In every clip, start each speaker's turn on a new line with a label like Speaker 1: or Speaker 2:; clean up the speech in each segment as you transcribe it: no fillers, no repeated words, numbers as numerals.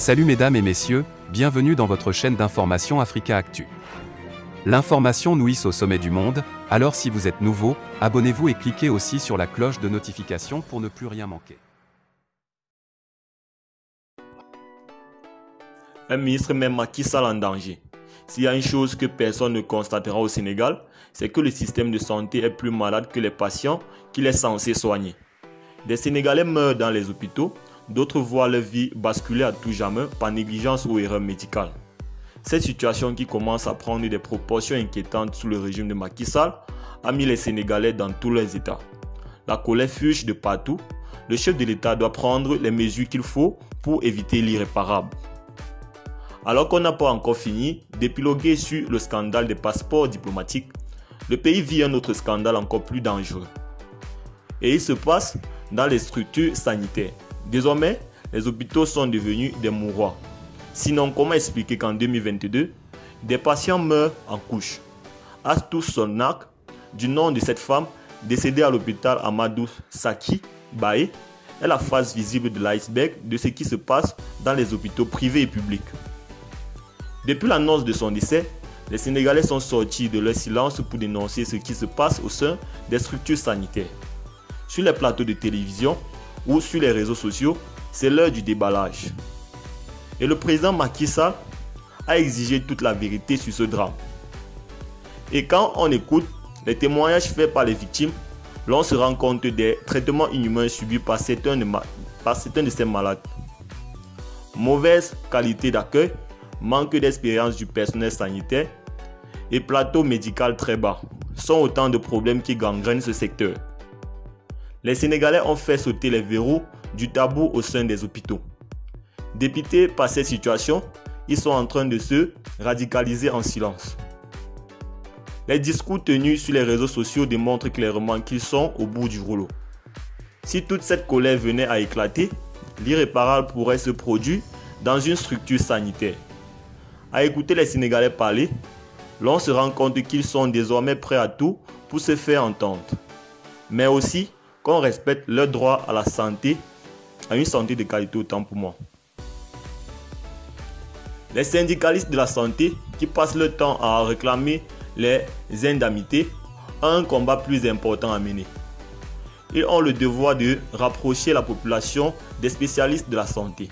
Speaker 1: Salut mesdames et messieurs, bienvenue dans votre chaîne d'information Africa Actu. L'information nous hisse au sommet du monde, alors si vous êtes nouveau, abonnez-vous et cliquez aussi sur la cloche de notification pour ne plus rien manquer.
Speaker 2: Un ministre met Macky Sall en danger. S'il y a une chose que personne ne constatera au Sénégal, c'est que le système de santé est plus malade que les patients qu'il est censé soigner. Des Sénégalais meurent dans les hôpitaux, d'autres voient leur vie basculer à tout jamais par négligence ou erreur médicale. Cette situation qui commence à prendre des proportions inquiétantes sous le régime de Macky Sall a mis les Sénégalais dans tous leurs états. La colère fuge de partout. Le chef de l'État doit prendre les mesures qu'il faut pour éviter l'irréparable. Alors qu'on n'a pas encore fini d'épiloguer sur le scandale des passeports diplomatiques, le pays vit un autre scandale encore plus dangereux. Et il se passe dans les structures sanitaires. Désormais, les hôpitaux sont devenus des mouroirs. Sinon, comment expliquer qu'en 2022, des patients meurent en couche? Astou Sonak, du nom de cette femme décédée à l'hôpital Amadou Saki Baé, est la face visible de l'iceberg de ce qui se passe dans les hôpitaux privés et publics. Depuis l'annonce de son décès, les Sénégalais sont sortis de leur silence pour dénoncer ce qui se passe au sein des structures sanitaires. Sur les plateaux de télévision ou sur les réseaux sociaux, c'est l'heure du déballage. Et le président Macky Sall a exigé toute la vérité sur ce drame. Et quand on écoute les témoignages faits par les victimes, l'on se rend compte des traitements inhumains subis par certains de ces malades. Mauvaise qualité d'accueil, manque d'expérience du personnel sanitaire et plateau médical très bas sont autant de problèmes qui gangrènent ce secteur. Les Sénégalais ont fait sauter les verrous du tabou au sein des hôpitaux. Dépités par cette situation, ils sont en train de se radicaliser en silence. Les discours tenus sur les réseaux sociaux démontrent clairement qu'ils sont au bout du rouleau. Si toute cette colère venait à éclater, l'irréparable pourrait se produire dans une structure sanitaire. À écouter les Sénégalais parler, l'on se rend compte qu'ils sont désormais prêts à tout pour se faire entendre. Mais aussi qu'on respecte leur droit à la santé, à une santé de qualité autant pour moi. Les syndicalistes de la santé qui passent leur temps à réclamer les indemnités ont un combat plus important à mener. Ils ont le devoir de rapprocher la population des spécialistes de la santé.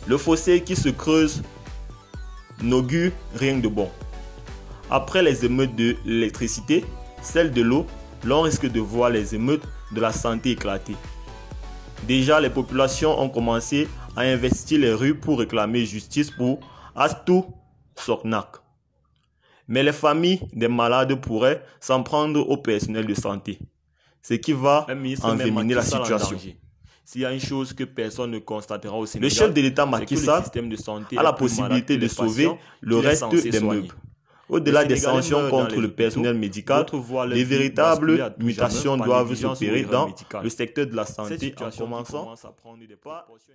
Speaker 2: Le fossé qui se creuse n'augure rien de bon. Après les émeutes de l'électricité, celles de l'eau, l'on risque de voir les émeutes de la santé éclater. Déjà, les populations ont commencé à investir les rues pour réclamer justice pour Astou Sonak. Mais les familles des malades pourraient s'en prendre au personnel de santé, ce qui va envenimer la situation. S'il y a une chose que personne ne constatera au Sénégal, le chef de l'État Macky Sall a la possibilité de sauver le reste des meubles. Au-delà des sanctions contre le personnel médical, les véritables mutations doivent s'opérer dans le secteur de la santé en commençant à prendre des proportions.